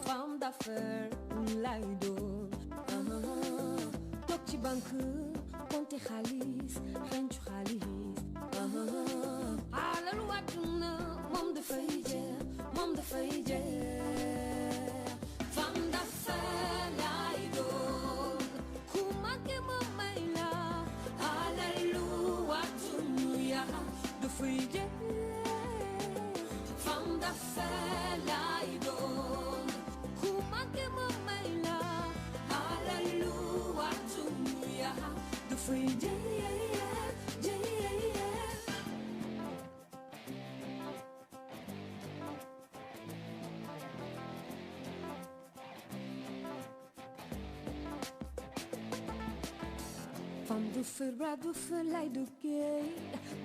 femme d'affaires, lay doon. Toog ci banque, compte xaalis, xencu xaalis. Alalu àdduna moom dafay jeex, moom dafay jeex. Femme d'affaires lay doon. Ku manqué ma may la, alalu àdduna dafay jeex. Femme d'affaires lay doon. Ku manqué ma may la, alalu àdduna dafay jeex. Femme du feu, bras du feu, lay duggee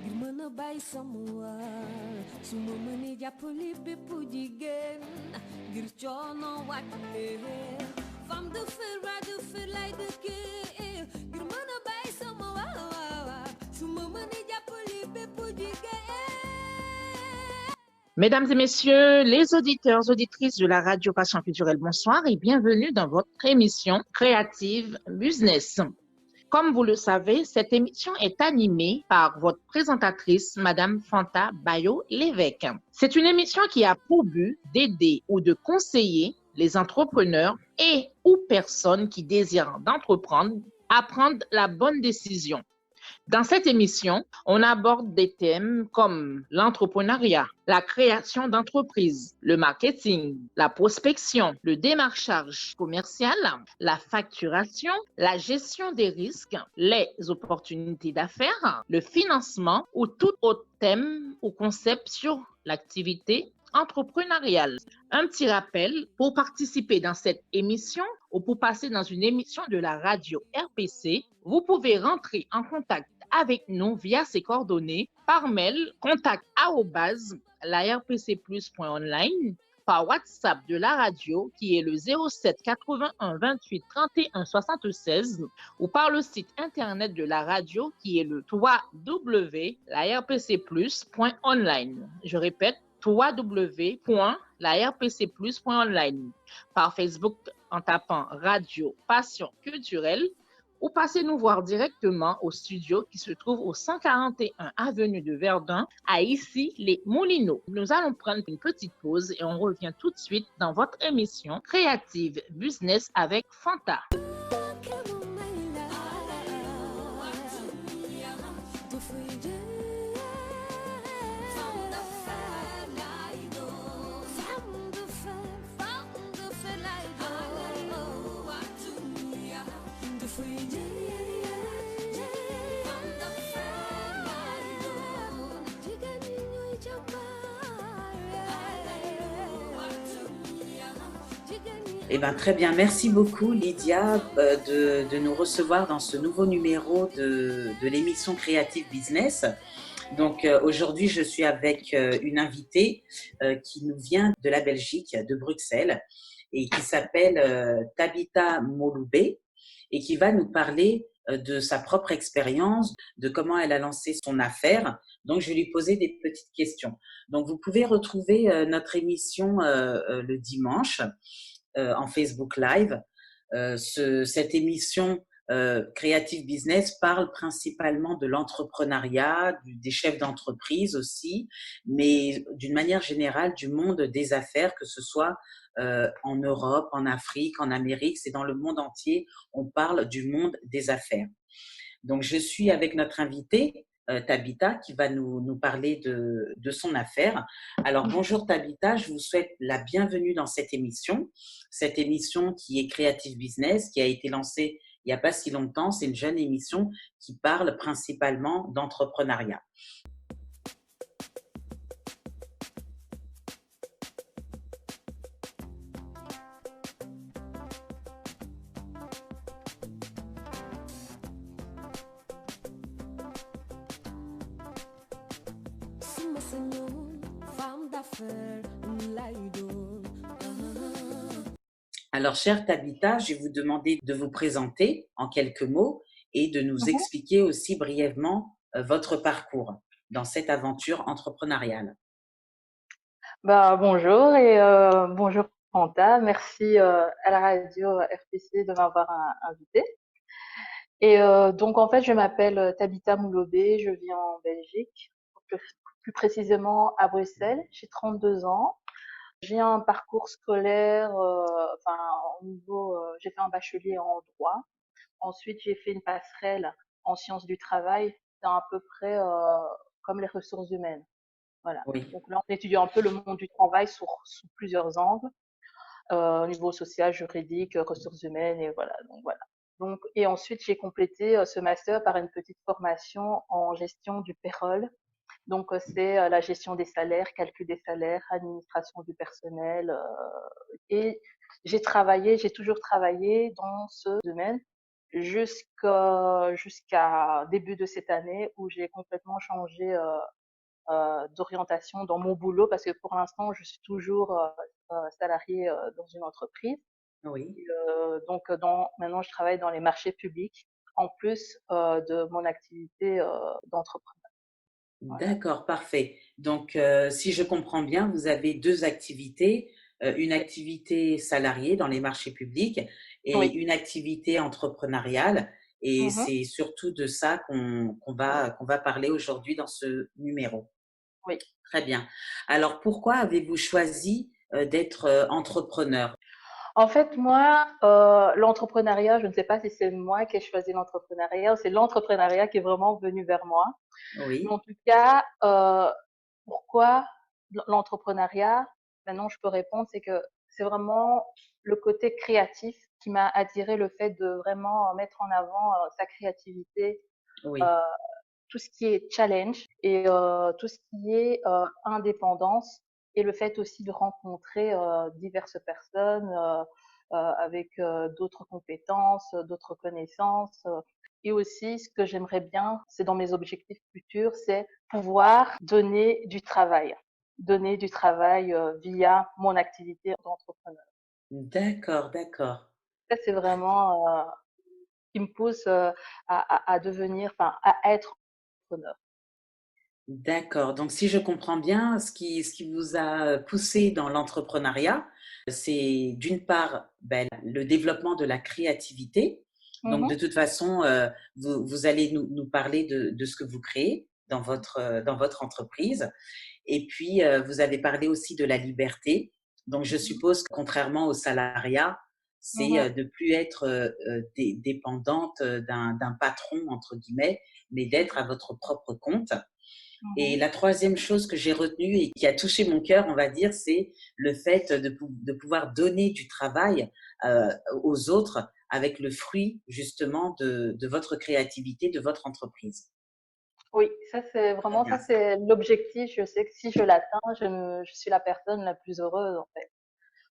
ngir mën a bàyyi sama waar su ma mënee jàppale bépp jigéen ngir coono wàccee. Femme du feu, bras du feu, lay duggee ngir mën a bàyyi sama waar su ma mënee jàppale bépp jigéen. Mesdames et messieurs, les auditeurs, auditrices de la Radio Passion Culturelle, bonsoir et bienvenue dans votre émission Creative Business. Comme vous le savez, cette émission est animée par votre présentatrice, Madame Fanta Bayo-Lévesque. C'est une émission qui a pour but d'aider ou de conseiller les entrepreneurs et ou personnes qui désirent d'entreprendre à prendre la bonne décision. Dans cette émission, on aborde des thèmes comme l'entrepreneuriat, la création d'entreprises, le marketing, la prospection, le démarchage commercial, la facturation, la gestion des risques, les opportunités d'affaires, le financement ou tout autre thème ou concept sur l'activité entrepreneuriale. Un petit rappel, pour participer dans cette émission ou pour passer dans une émission de la radio RPC, vous pouvez rentrer en contact avec nous via ces coordonnées par mail contact@larpcplus.online, par WhatsApp de la radio qui est le 07 81 28 31 76 ou par le site internet de la radio qui est le www.larpcplus.online. Je répète, www.larpcplus.online. Par Facebook en tapant Radio Passion Culturelle ou passez nous voir directement au studio qui se trouve au 141 avenue de Verdun à Issy-les-Moulineaux. Nous allons prendre une petite pause et on revient tout de suite dans votre émission Creative Business avec Fanta. Eh ben, très bien, merci beaucoup Lydia de nous recevoir dans ce nouveau numéro de l'émission Creative Business. Donc aujourd'hui, je suis avec une invitée qui nous vient de la Belgique, de Bruxelles, et qui s'appelle Tabitha Moloubé et qui va nous parler de sa propre expérience, de comment elle a lancé son affaire. Donc, je vais lui poser des petites questions. Donc, vous pouvez retrouver notre émission le dimanche en Facebook Live. Cette émission Creative Business parle principalement de l'entrepreneuriat, des chefs d'entreprise aussi, mais d'une manière générale du monde des affaires, que ce soit en Europe, en Afrique, en Amérique, c'est dans le monde entier, on parle du monde des affaires. Donc, je suis avec notre invitée, Tabitha, qui va nous parler de son affaire. Alors, bonjour Tabitha, je vous souhaite la bienvenue dans cette émission qui est Creative Business, qui a été lancée il n'y a pas si longtemps. C'est une jeune émission qui parle principalement d'entrepreneuriat. Alors, chère Tabitha, je vais vous demander de vous présenter en quelques mots et de nous expliquer aussi brièvement votre parcours dans cette aventure entrepreneuriale. Bonjour et bonjour Fanta. Merci à la radio RPC de m'avoir invité. Et donc en fait, je m'appelle Tabitha Moulobé, je vis en Belgique, plus, plus précisément à Bruxelles. J'ai 32 ans. J'ai un parcours scolaire, enfin au niveau, j'ai fait un bachelier en droit. Ensuite, j'ai fait une passerelle en sciences du travail. C'est à peu près comme les ressources humaines. Voilà. Oui, Donc là, on étudie un peu le monde du travail sous plusieurs angles, au niveau social, juridique, ressources humaines, et voilà. Donc voilà. Donc, et ensuite, j'ai complété ce master par une petite formation en gestion du payroll. Donc, c'est la gestion des salaires, calcul des salaires, administration du personnel. Et j'ai toujours travaillé dans ce domaine jusqu'à début de cette année où j'ai complètement changé d'orientation dans mon boulot parce que pour l'instant, je suis toujours salariée dans une entreprise. oui. Et, maintenant, je travaille dans les marchés publics en plus de mon activité d'entrepreneur. Voilà. D'accord, parfait. Donc, si je comprends bien, vous avez deux activités, une Oui. activité salariée dans les marchés publics et Oui. une activité entrepreneuriale. Et Mhm. c'est surtout de ça qu'on va parler aujourd'hui dans ce numéro. Oui. Très bien. Alors, pourquoi avez-vous choisi d'être entrepreneur? En fait, moi, l'entrepreneuriat, je ne sais pas si c'est moi qui ai choisi l'entrepreneuriat ou c'est l'entrepreneuriat qui est vraiment venu vers moi. Mais en Oui, tout cas, pourquoi l'entrepreneuriat? Maintenant, je peux répondre, c'est que c'est vraiment le côté créatif qui m'a attiré, le fait de vraiment mettre en avant sa créativité, oui, euh, tout ce qui est challenge et tout ce qui est indépendance et le fait aussi de rencontrer diverses personnes avec d'autres compétences, d'autres connaissances. Et aussi, ce que j'aimerais bien, c'est dans mes objectifs futurs, c'est pouvoir donner du travail via mon activité d'entrepreneur. d'accord, d'accord. Ça, c'est vraiment qui me pousse à devenir, enfin, à être entrepreneur. D'accord. Donc, si je comprends bien, ce qui vous a poussé dans l'entrepreneuriat, c'est d'une part ben, le développement de la créativité. Donc, de Mhm. toute façon, vous allez nous parler de ce que vous créez dans votre entreprise. Et puis, vous avez parlé aussi de la liberté. Donc, je suppose que contrairement au salariat, c'est Mhm. de plus être dépendante d'un patron, entre guillemets, mais d'être à votre propre compte. Et Mhm. la troisième chose que j'ai retenue et qui a touché mon cœur, on va dire, c'est le fait de pouvoir donner du travail aux autres avec le fruit justement de votre créativité, de votre entreprise. Oui, Très ça bien. c'est l'objectif. Je sais que si je l'atteins, je suis la personne la plus heureuse en fait.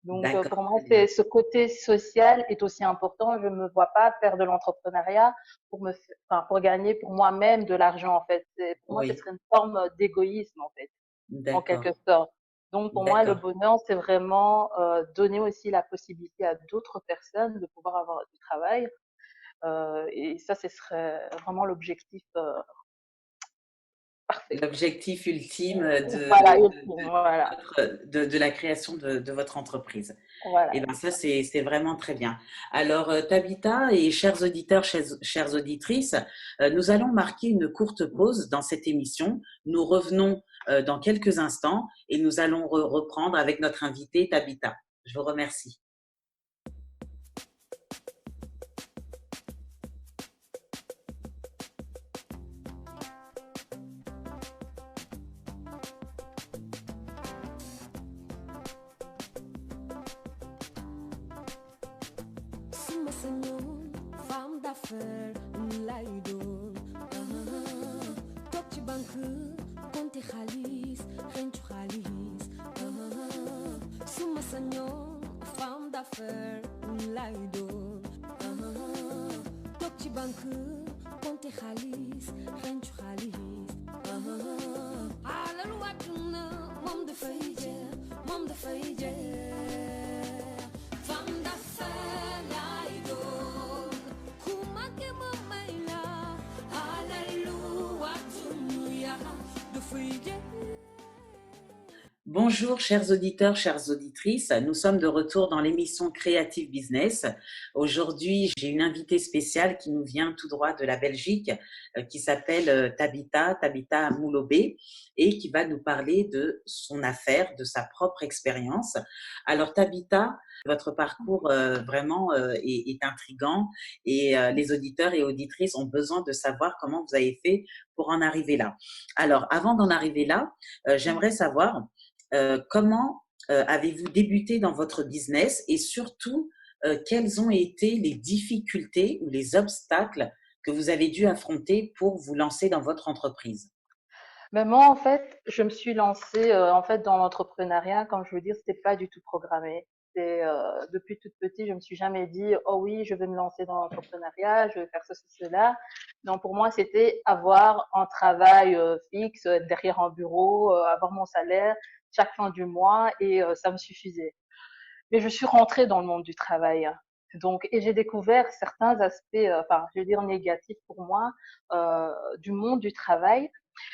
Donc pour D'accord, moi, très bien. c'est ce côté social est aussi important. Je me vois pas faire de l'entrepreneuriat enfin, pour gagner pour moi-même de l'argent en fait. Pour moi, ce Oui, serait une forme d'égoïsme en fait, en quelque d'accord, sorte. Donc pour moi, le d'accord. bonheur, c'est vraiment donner aussi la possibilité à d'autres personnes de pouvoir avoir du travail. Et ça, ce serait vraiment l'objectif parfait. L'objectif ultime Voilà, voilà, de la création de votre entreprise. voilà, Eh bien, c'est ça, ça. c'est vraiment très bien. Alors, Tabitha et chers auditeurs, chères auditrices, nous allons marquer une courte pause dans cette émission. Nous revenons dans quelques instants et nous allons reprendre avec notre invitée Tabitha. Je vous remercie. Suma senhor, femme d'affaires, lá e dono. Toc de banco, conte xaalis, rencu xaalis. Suma senhor, femme d'affaires, lá e dono. Toc de banco, conte xaalis, rencu xaalis. Alal wàdduna, moom dafay jeex, moom dafay jeex. Femme d'affaires laay doon, ku manqué ma may la, alal lu wàdduna ya dafay jeex. Bonjour, chers auditeurs, chères auditrices. Nous sommes de retour dans l'émission Creative Business. Aujourd'hui, j'ai une invitée spéciale qui nous vient tout droit de la Belgique, qui s'appelle Tabitha Moulobé, et qui va nous parler de son affaire, de sa propre expérience. Alors, Tabitha, votre parcours vraiment est intriguant et les auditeurs et auditrices ont besoin de savoir comment vous avez fait pour en arriver là. Alors, avant d'en arriver là, j'aimerais savoir comment avez-vous débuté dans votre business et surtout, quelles ont été les difficultés ou les obstacles que vous avez dû affronter pour vous lancer dans votre entreprise? Mais moi, en fait, je me suis lancée en fait dans l'entrepreneuriat, comme je veux dire, c'était pas du tout programmé. Depuis toute petite, je me suis jamais dit, oh oui, je vais me lancer dans l'entrepreneuriat, je vais faire ceci, cela. Non, pour moi, c'était avoir un travail fixe, être derrière un bureau, avoir mon salaire chaque fin du mois et ça me suffisait. Mais je suis rentrée dans le monde du travail. Donc, et j'ai découvert certains aspects, enfin, je veux dire négatifs pour moi, du monde du travail.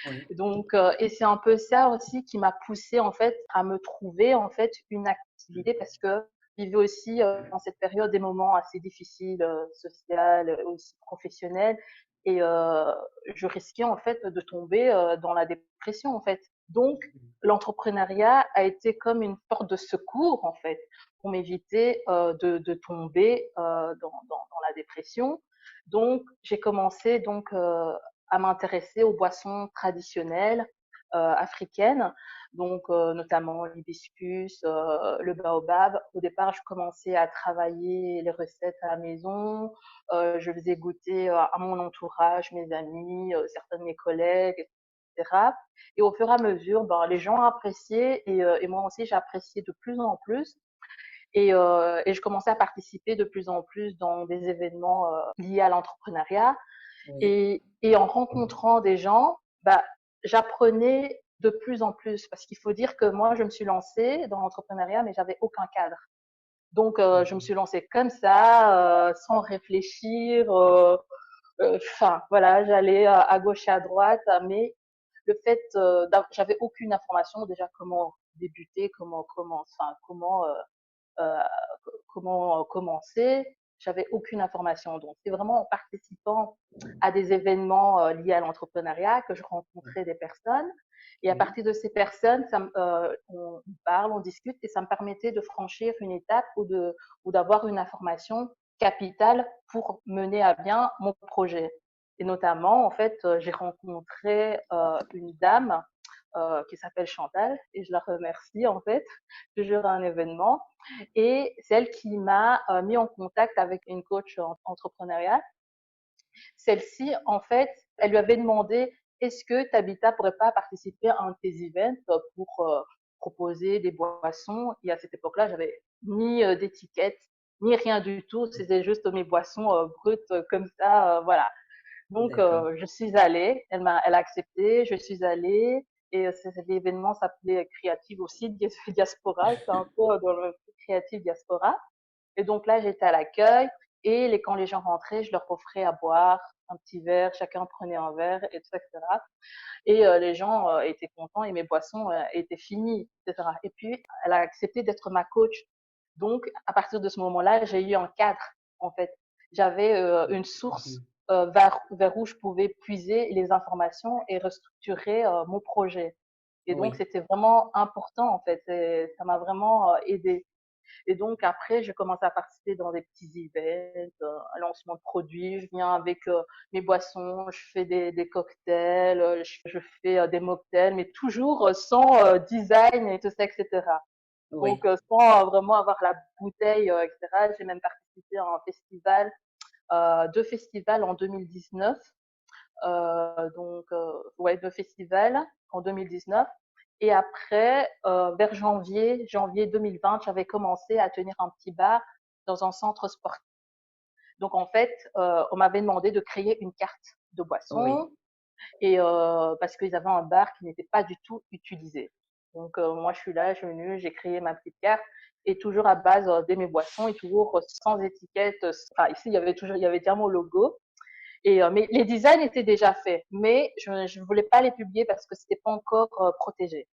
Oui. Donc, et c'est un peu ça aussi qui m'a poussée en fait à me trouver en fait une activité parce que je vivais aussi dans cette période des moments assez difficiles, social, aussi professionnels, et je risquais en fait de tomber dans la dépression en fait. Donc, l'entrepreneuriat a été comme une porte de secours en fait pour m'éviter de tomber dans la dépression. Donc, j'ai commencé donc à m'intéresser aux boissons traditionnelles africaines, donc notamment l'hibiscus, le baobab. Au départ, je commençais à travailler les recettes à la maison, je faisais goûter à mon entourage, mes amis, certains de mes collègues, etc. Et au fur et à mesure, ben, les gens appréciaient et moi aussi, j'ai apprécié de plus en plus. Et je commençais à participer de plus en plus dans des événements liés à l'entrepreneuriat. Oui. Et en rencontrant des gens, bah, j'apprenais de plus en plus parce qu'il faut dire que moi, je me suis lancée dans l'entrepreneuriat, mais j'avais aucun cadre. Donc, je me suis lancée comme ça, sans réfléchir. Enfin, voilà, j'allais à gauche et à droite, mais le fait, j'avais aucune information déjà comment débuter, euh, comment commencer. J'avais aucune information. Donc, c'est vraiment en participant à des événements liés à l'entrepreneuriat que je rencontrais des personnes. Et à Oui. partir de ces personnes, on parle, on discute et ça me permettait de franchir une étape ou d'avoir une information capitale pour mener à bien mon projet. Et notamment, en fait, j'ai rencontré une dame qui s'appelle Chantal et je la remercie en fait toujours à un événement et c'est elle qui m'a mis en contact avec une coach entrepreneuriale. Celle-ci en fait elle lui avait demandé est-ce que Tabitha pourrait pas participer à un de tes events pour proposer des boissons, et à cette époque-là j'avais ni d'étiquette ni rien du tout, c'était juste mes boissons brutes comme ça, voilà. Donc, D'accord. je suis allée, elle a accepté, je suis allée, et l'événement s'appelait Creative aussi, Diaspora, c'est un peu dans le Creative Diaspora. Et donc là, j'étais à l'accueil, et quand les gens rentraient, je leur offrais à boire un petit verre, chacun prenait un verre, et tout ça, etc. Et les gens étaient contents, et mes boissons étaient finies, etc. Et puis, elle a accepté d'être ma coach. Donc, à partir de ce moment-là, j'ai eu un cadre, en fait. J'avais une source vers où je pouvais puiser les informations et restructurer mon projet. Et donc, Oui. c'était vraiment important, en fait. Et ça m'a vraiment aidé. Et donc, après, j'ai commencé à participer dans des petits events, un lancement de produits. Je viens avec mes boissons, je fais des cocktails, je fais des mocktails, mais toujours sans design et tout ça, etc. Donc, Oui. sans vraiment avoir la bouteille, etc. J'ai même participé à un festival, deux festivals en 2019. Donc, ouais, deux festivals en 2019. Et après, vers janvier 2020, j'avais commencé à tenir un petit bar dans un centre sportif. Donc, en fait, on m'avait demandé de créer une carte de Oui. boisson et parce qu'ils avaient un bar qui n'était pas du tout utilisé. Donc moi je suis là, je suis venue, j'ai créé ma petite carte et toujours à base de mes boissons et toujours sans étiquette. Enfin ici il y avait déjà mon logo et mais les designs étaient déjà faits, mais je ne voulais pas les publier parce que c'était pas encore protégé.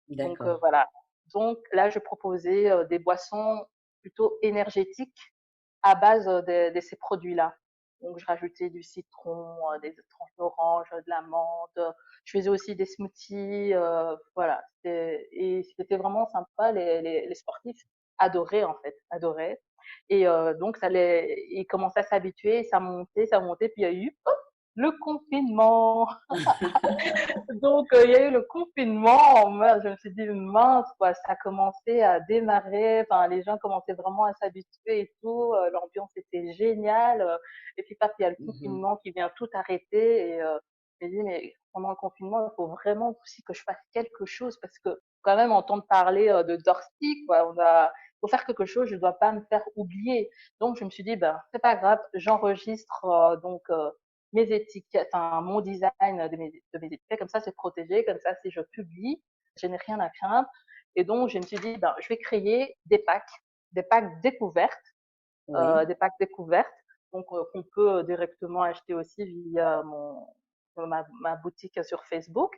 Donc D'accord. voilà. Donc là, je proposais des boissons plutôt énergétiques à base de ces produits-là. Donc je rajoutais du citron, des tranches d'orange, de l'amande. Je faisais aussi des smoothies. Voilà. Et c'était vraiment sympa. Les sportifs adoraient en fait, adoraient. Et donc ils commençaient à s'habituer, ça montait. Puis il y a eu hop, le confinement. Donc, il y a eu le confinement. Moi, je me suis dit, mince, quoi, ça a commencé à démarrer. Enfin, les gens commençaient vraiment à s'habituer et tout. L'ambiance était géniale. Et puis, paf, il y a le Mhm. confinement qui vient tout arrêter. Et je me dis, mais pendant le confinement, il faut vraiment aussi que je fasse quelque chose parce que, quand même, entendre parler de Dorsey, quoi, faut faire quelque chose. Je dois pas me faire oublier. Donc, je me suis dit, ben, c'est pas grave, j'enregistre mes étiquettes, enfin mon design de mes étiquettes, comme ça c'est protégé, comme ça si je publie, je n'ai rien à craindre. Et donc je me suis dit, ben, je vais créer des packs découvertes, Oui, donc qu'on peut directement acheter aussi via ma boutique sur Facebook.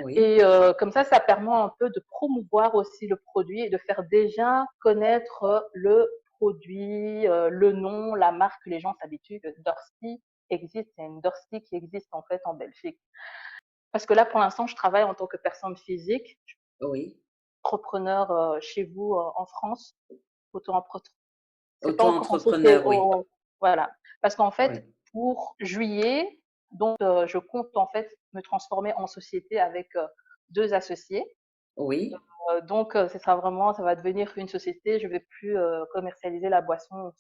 oui, Et comme ça permet un peu de promouvoir aussi le produit et de faire déjà connaître le produit, le nom, la marque, que les gens s'habituent que Dorsey existe. Il y a une Dorsey qui existe en fait en Belgique. Parce que là, pour l'instant, je travaille en tant que personne physique, oui. entrepreneur chez vous en France, auto-entrepreneur. C'est pas encore en société, Auto-entrepreneur, oui. voilà. Parce qu'en fait, Oui, pour juillet, donc je compte en fait me transformer en société avec deux associés. oui. Donc, ça va devenir une société. Je vais plus commercialiser la boisson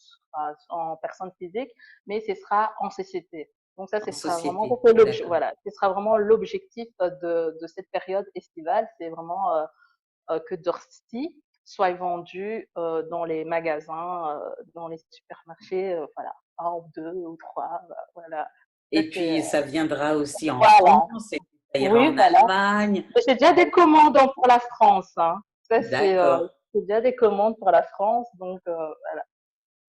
en personne physique, mais ce sera en société. Donc ça, ce En sera vraiment, société. D'accord. voilà, ce sera vraiment l'objectif de cette période estivale. C'est vraiment que Dorsey soit vendu dans les magasins, dans les supermarchés, voilà, un ou deux ou trois, voilà. Ça, Et puis, ça viendra aussi en voilà. France, et puis ça ira Oui, en voilà. Allemagne. J'ai déjà des commandes pour la France, hein. Ça, D'accord. c'est déjà des commandes pour la France, donc voilà. Euh,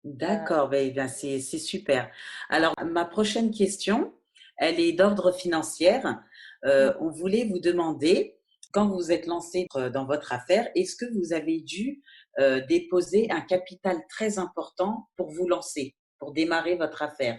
D'accord, ben, c'est super. Alors, ma prochaine question, elle est d'ordre financier. On voulait vous demander, quand vous vous êtes lancé dans votre affaire, est-ce que vous avez dû déposer un capital très important pour vous lancer, pour démarrer votre affaire?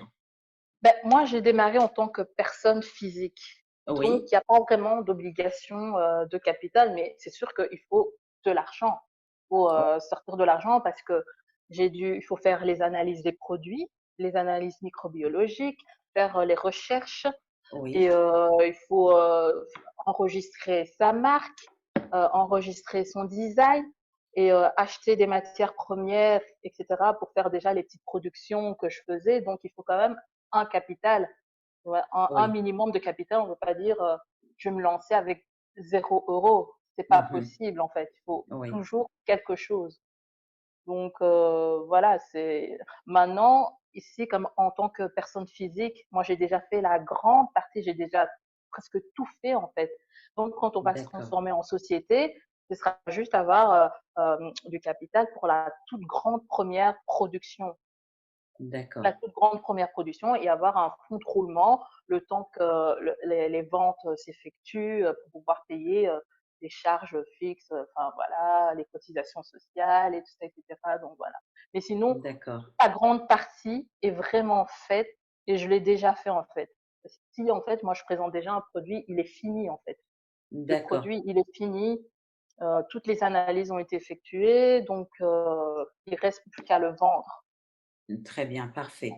ben, moi, j'ai démarré en tant que personne physique, donc Oui, il n'y a pas vraiment d'obligation de capital, mais c'est sûr qu'il faut de l'argent. Il faut oh, sortir de l'argent parce que il faut faire les analyses des produits, les analyses microbiologiques, faire les recherches. Et oui, il faut enregistrer sa marque, enregistrer son design et acheter des matières premières, etc. pour faire déjà les petites productions que je faisais. Donc, il faut quand même un capital, ouais, un oui, minimum de capital. On ne veut pas dire je vais me lancer avec 0 €. C'est pas mhm, possible en fait. Il faut oui, toujours quelque chose. Donc voilà, c'est maintenant ici comme en tant que personne physique, moi j'ai déjà fait la grande partie, j'ai déjà presque tout fait en fait. Donc quand on va se d'accord, transformer en société, ce sera juste avoir du capital pour la toute grande première production. La d'accord, toute grande première production et avoir un fonds de roulement le temps que les ventes s'effectuent pour pouvoir payer les charges fixes, enfin voilà, les cotisations sociales et tout ça, etc. Donc voilà. Mais sinon, d'accord, la grande partie est vraiment faite et je l'ai déjà fait en fait. Si en fait, moi je présente déjà un produit, il est fini en fait. Le d'accord. produit, il est fini, toutes les analyses ont été effectuées, donc il reste plus qu'à le vendre. Très bien, parfait.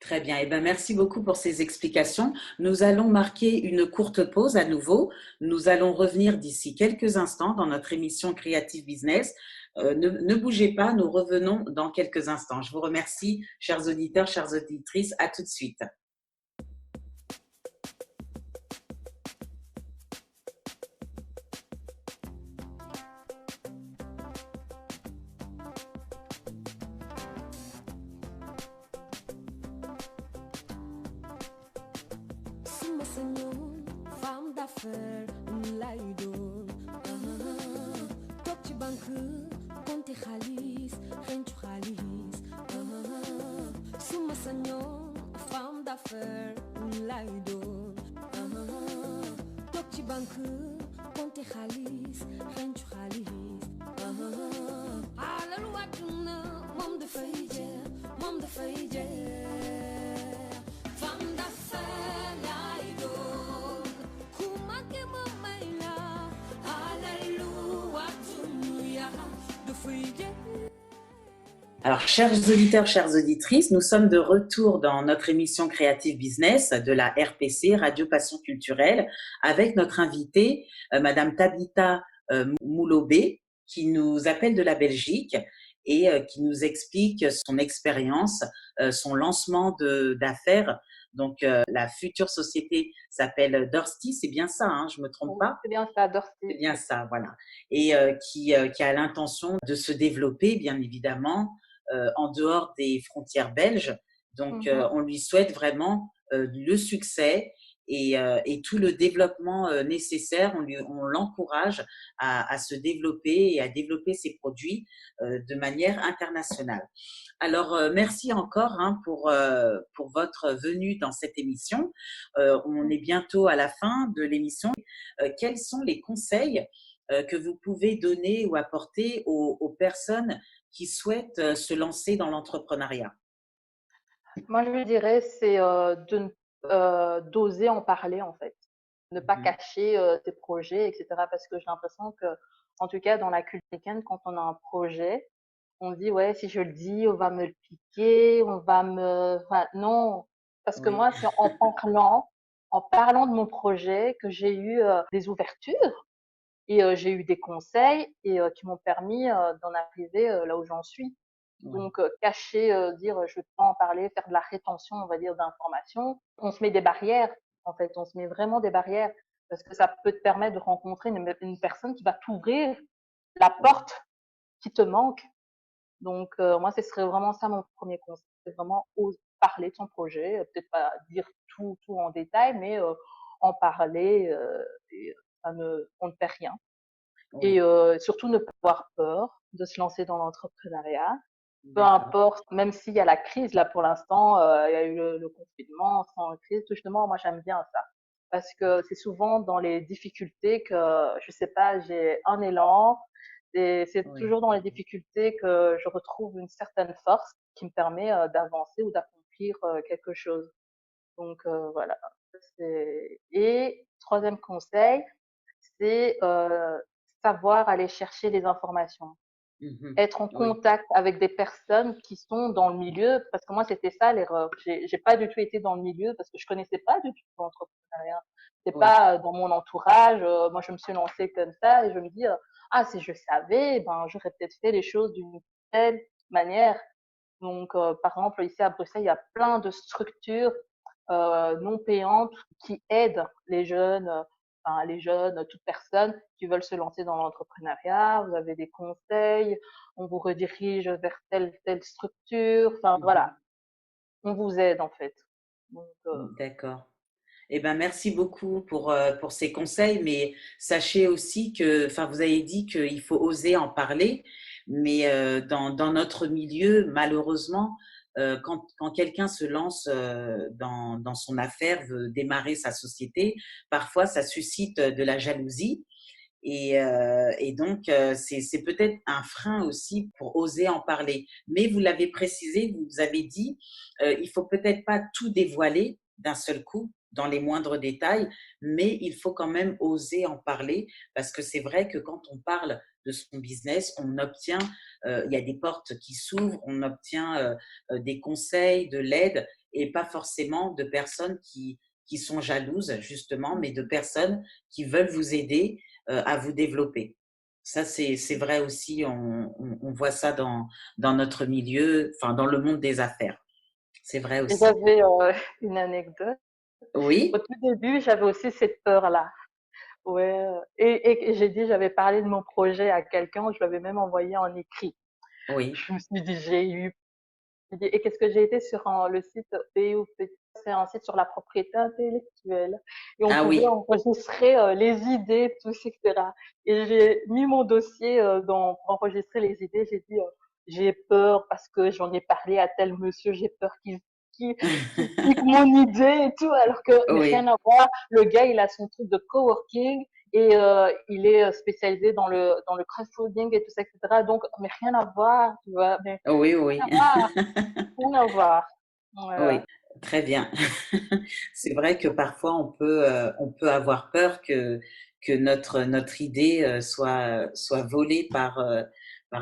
Très bien. Eh bien, merci beaucoup pour ces explications. Nous allons marquer une courte pause à nouveau. Nous allons revenir d'ici quelques instants dans notre émission Creative Business. Ne bougez pas, nous revenons dans quelques instants. Je vous remercie, chers auditeurs, chères auditrices. À tout de suite. Suma senhor, femme d'affaires, lay doon. Toog ci banque, compte xaalis, xencu xaalis. Suma senhor, femme d'affaires, lay doon. Toog ci banque, ponte xaalis xencu xaalis alalu àdduna moom dafay jeex moom dafay jeex femme d'affaires laay doon ku manqué ma may la alalu àdduna dafay jeex. Alors, chers auditeurs, chères auditrices, nous sommes de retour dans notre émission Creative Business de la RPC, Radio Passion Culturelle, avec notre invitée, Madame Tabitha Moulobé, qui nous appelle de la Belgique et qui nous explique son expérience, son lancement d'affaires. Donc, la future société s'appelle Dorsty, c'est bien ça, hein, je ne me trompe pas? C'est bien ça, Dorsty. C'est bien ça, voilà. Et qui a l'intention de se développer, bien évidemment, en dehors des frontières belges. Donc, on lui souhaite vraiment le succès et tout le développement nécessaire. On l'encourage à se développer et à développer ses produits de manière internationale. Alors, merci encore pour votre venue dans cette émission. On est bientôt à la fin de l'émission. Quels sont les conseils que vous pouvez donner ou apporter aux personnes qui souhaitent se lancer dans l'entrepreneuriat? Moi, je dirais, c'est d'oser en parler, en fait. Ne pas cacher tes projets, etc. Parce que j'ai l'impression que, en tout cas, dans la culture africaine, quand on a un projet, on dit, ouais, si je le dis, on va me le piquer, on va me. Enfin, non. Parce que Oui, moi, c'est en parlant de mon projet que j'ai eu des ouvertures et j'ai eu des conseils et qui m'ont permis d'en arriver là où j'en suis. oui, Donc, cacher, dire je ne veux pas en parler, faire de la rétention, on va dire, d'informations. On se met des barrières, en fait, on se met vraiment des barrières parce que ça peut te permettre de rencontrer une personne qui va t'ouvrir la porte qui te manque. Donc, moi, ce serait vraiment ça mon premier conseil, c'est vraiment parler de son projet, peut-être pas dire tout en détail, mais en parler et on ne perd rien. Et oui. surtout ne pas avoir peur de se lancer dans l'entrepreneuriat. Peu D'accord. importe, même s'il y a la crise, là pour l'instant, il y a eu le confinement, sans crise, justement, moi j'aime bien ça. Parce que c'est souvent dans les difficultés que, je sais pas, j'ai un élan, et c'est Oui. toujours dans les difficultés que je retrouve une certaine force qui me permet d'avancer ou d'accomplir quelque chose. Donc voilà. Et troisième conseil, c'est savoir aller chercher les informations, être en Oui, contact avec des personnes qui sont dans le milieu, parce que moi c'était ça l'erreur. J'ai pas du tout été dans le milieu parce que je connaissais pas du tout l'entrepreneuriat. C'est oui, pas dans mon entourage. Moi je me suis lancée comme ça et je me dis ah si je savais, ben j'aurais peut-être fait les choses d'une telle manière. Donc par exemple ici à Bruxelles il y a plein de structures non payantes qui aident les jeunes, toute personne qui veulent se lancer dans l'entrepreneuriat. Vous avez des conseils, on vous redirige vers telle structure. Enfin voilà, on vous aide en fait. Donc, d'accord. Eh ben, merci beaucoup pour ces conseils, mais sachez aussi que, enfin, vous avez dit qu'il faut oser en parler, mais dans notre milieu, malheureusement, quand quelqu'un se lance dans son affaire, veut démarrer sa société, parfois ça suscite de la jalousie. Et donc, c'est peut-être un frein aussi pour oser en parler. Mais vous l'avez précisé, vous avez dit, il faut peut-être pas tout dévoiler d'un seul coup, dans les moindres détails, mais il faut quand même oser en parler parce que c'est vrai que quand on parle de son business, on obtient, il y a des portes qui s'ouvrent, on obtient des conseils, de l'aide et pas forcément de personnes qui sont jalouses, justement, mais de personnes qui veulent vous aider à vous développer. Ça, c'est vrai aussi, on voit ça dans notre milieu, enfin dans le monde des affaires. C'est vrai et aussi. j'avais une anecdote. Au Oui, tout début, j'avais aussi cette peur-là. Ouais, et j'ai dit, j'avais parlé de mon projet à quelqu'un, je l'avais même envoyé en écrit. oui. Je me suis dit, et qu'est-ce que j'ai été sur le site PUP, c'est un site sur la propriété intellectuelle. Et on Ah pouvait oui, enregistrer les idées, tout, etc. Et j'ai mis mon dossier pour enregistrer les idées. J'ai dit, j'ai peur parce que j'en ai parlé à tel monsieur, j'ai peur qu'il pique mon idée et tout, alors que mais rien oui, à voir. Le gars, il a son truc de coworking Et il est spécialisé dans le crowdfunding et tout ça, etc. Donc, mais rien à voir, tu vois, mais Oui, rien oui, à voir, rien à voir. oui, Voilà. très bien. C'est vrai que parfois on peut avoir peur que notre idée soit volée par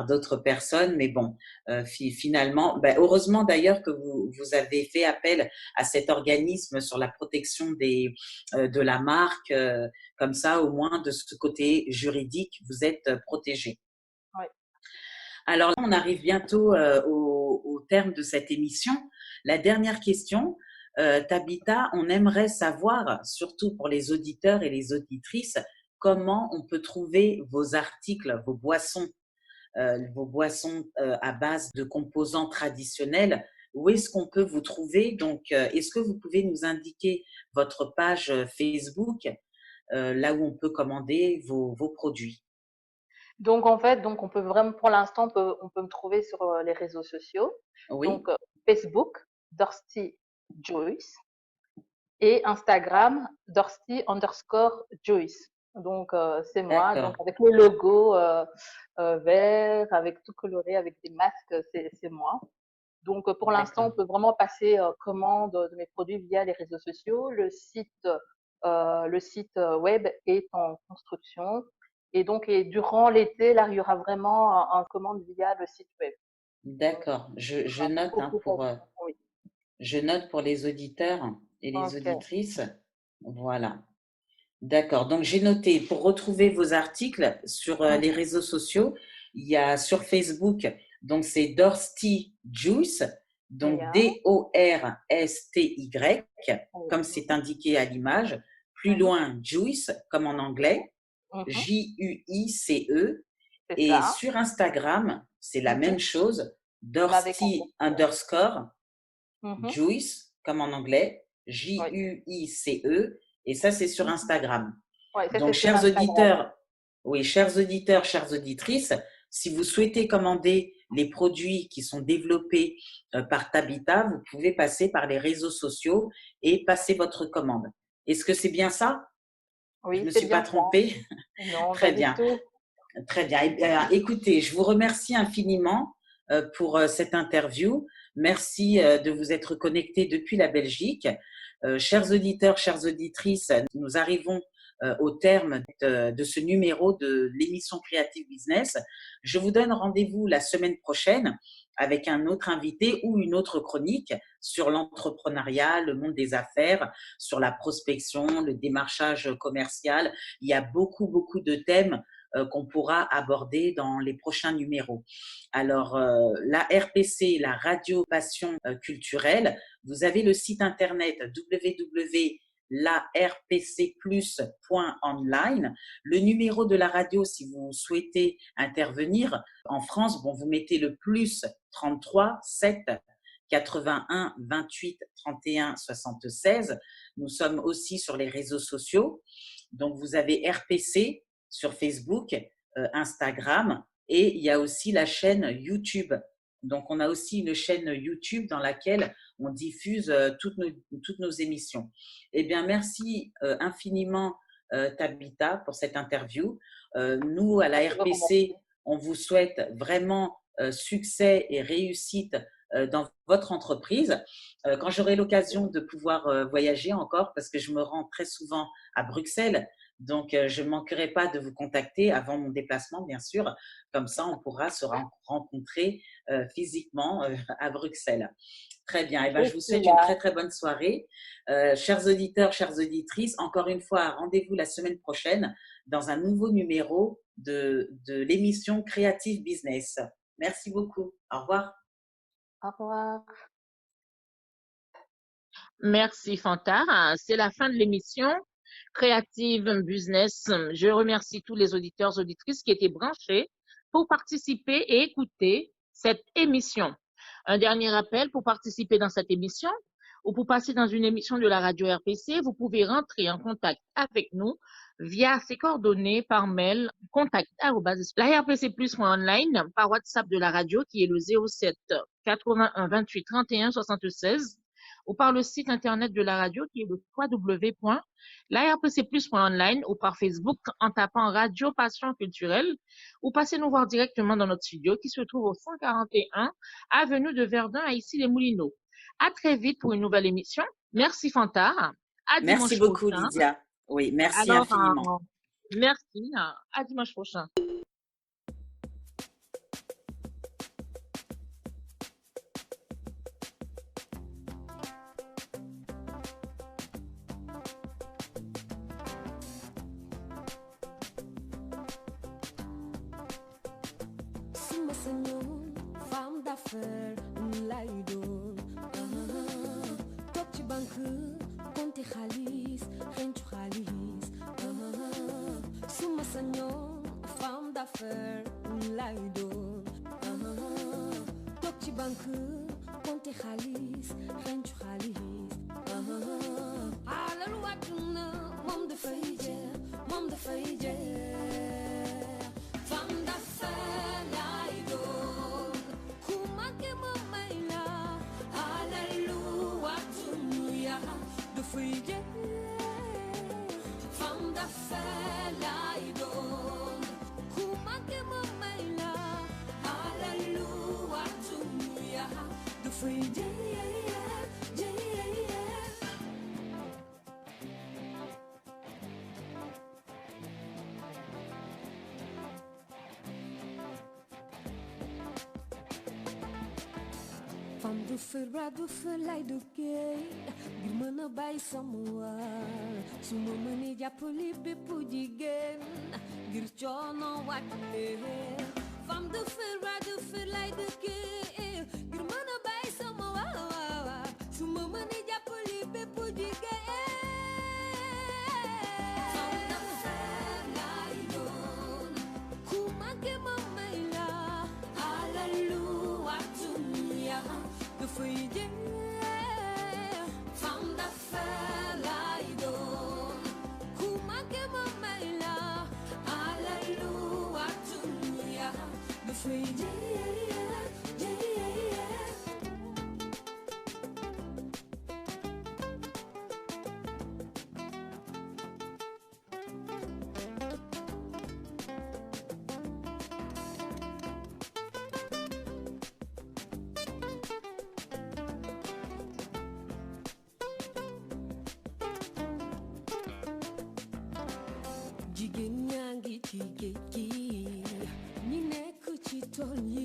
d'autres personnes, mais bon, finalement, ben, heureusement d'ailleurs que vous avez fait appel à cet organisme sur la protection de la marque, comme ça au moins de ce côté juridique, vous êtes protégé. Ouais. Alors là, on arrive bientôt au terme de cette émission. La dernière question, Tabitha, on aimerait savoir, surtout pour les auditeurs et les auditrices, comment on peut trouver vos articles, vos boissons à base de composants traditionnels. Où est-ce qu'on peut vous trouver? Donc, est-ce que vous pouvez nous indiquer votre page Facebook, là où on peut commander vos produits? Donc en fait, donc on peut vraiment, pour l'instant, on peut me trouver sur les réseaux sociaux. Oui, Donc Facebook, Dorsty Joyce, et Instagram, Dorsty_Joyce. Donc c'est moi, donc d'accord, avec le logo vert, avec tout coloré, avec des masques, c'est moi. Donc pour l'instant, on d'accord. peut vraiment passer commande de mes produits via les réseaux sociaux. Le site web est en construction. Et donc, durant l'été, là, il y aura vraiment un commande via le site web. Donc, D'accord, je un peu note hein, beaucoup facile. Oui. je note pour les auditeurs et les Ok. auditrices. Voilà. D'accord. Donc j'ai noté pour retrouver vos articles sur les Mhm. réseaux sociaux, il y a sur Facebook, donc c'est Dorsty Juice, donc Yeah. Dorsty, Oui. comme c'est indiqué à l'image. Plus Mhm. loin, Juice, comme en anglais, Mhm. Juice. C'est Et ça. sur Instagram, c'est la Mhm. même chose, Mais avec un Dorsty gros. underscore Mhm. Juice, comme en anglais, Oui. Juice, et ça, c'est sur Mhm. Instagram. Oui, ça, Donc, c'est sur Instagram. chers auditeurs, chères auditrices, si vous souhaitez commander les produits qui sont développés par Tabitha, vous pouvez passer par les réseaux sociaux et passer votre commande. Est-ce que c'est bien ça? Je Oui, ne me c'est suis pas bien ça. trompée? Non, pas Très du bien. tout. Très bien. Écoutez, je vous remercie infiniment pour cette interview. Merci de vous être connectés depuis la Belgique. Chers auditeurs, chères auditrices, nous arrivons au terme de ce numéro de l'émission Creative Business. Je vous donne rendez-vous la semaine prochaine avec un autre invité ou une autre chronique sur l'entrepreneuriat, le monde des affaires, sur la prospection, le démarchage commercial. Il y a beaucoup, beaucoup de thèmes qu'on pourra aborder dans les prochains numéros. Alors, la RPC, la Radio Passion culturelle, vous avez le site internet www.larpcplus.online. Le numéro de la radio, si vous souhaitez intervenir en France, bon, vous mettez le plus 33 7 81 28 31 76. Nous sommes aussi sur les réseaux sociaux. Donc, vous avez RPC sur Facebook, Instagram, et il y a aussi la chaîne YouTube. Donc, on a aussi une chaîne YouTube dans laquelle on diffuse toutes nos émissions. Eh bien, merci infiniment, Tabitha, pour cette interview. Nous, à la Je vous remercie. RPC, on vous souhaite vraiment succès et réussite dans votre entreprise. Quand j'aurai l'occasion de pouvoir voyager encore, parce que je me rends très souvent à Bruxelles, donc je ne manquerai pas de vous contacter avant mon déplacement, bien sûr. Comme ça, on pourra se rencontrer physiquement à Bruxelles. Très bien. Eh ben, Je je vous suis souhaite une là. très, très bonne soirée. Chers auditeurs, chères auditrices, encore une fois, rendez-vous la semaine prochaine dans un nouveau numéro de l'émission Creative Business. Merci beaucoup. Au revoir. Au revoir. Merci Fanta. C'est la fin de l'émission Creative Business. Je remercie tous les auditeurs, auditrices qui étaient branchés pour participer et écouter cette émission. Un dernier rappel pour participer dans cette émission ou pour passer dans une émission de la radio RPC, vous pouvez rentrer en contact avec nous via ces coordonnées par mail contact@larpcplus.online, par WhatsApp de la radio qui est le 07 81 28 31 76 ou par le site internet de la radio qui est le www.larpcplus.online ou par Facebook en tapant Radio Passion Culturelle ou passez nous voir directement dans notre studio qui se trouve au 141 avenue de Verdun à Issy-les-Moulineaux. À très vite pour une nouvelle émission. Merci Fanta. À Merci dimanche beaucoup, prochain. Lydia. Oui, merci Alors, infiniment. merci. À dimanche prochain. Suma sañoon femme d'affaires lay doon toog ci banque compter xaalis xencu xaalis suma sañoon femme d'affaires lay doon toog ci banque compter xaalis xencu xaalis alalu àdduna moom dafay jeex moom dafay jeex femme d'affaires lay doon ku manqué ma may la alalu àdduna dafay jeex femme d'affaires lay doon ku manqué ma may la alalu àdduna dafay jeex fam du fër bra du fër lay duggee ngir mën a bàyyi sama waar su ma mënee jàppale bépp jigéen ngir coono wàcce fam du fër bra du fër lay duggee ngir mën a bàyyi sama waar su ma mënee jàppale bépp jigéen fam du fër lay doon ku manqué ma may la alalu àdduna dafay jeex femme d'affaires lay doon ku manqué ma may la alalu àdduna dafay jeex jigéen ñaa ngi ci géej gi ñi nekk ci tool yi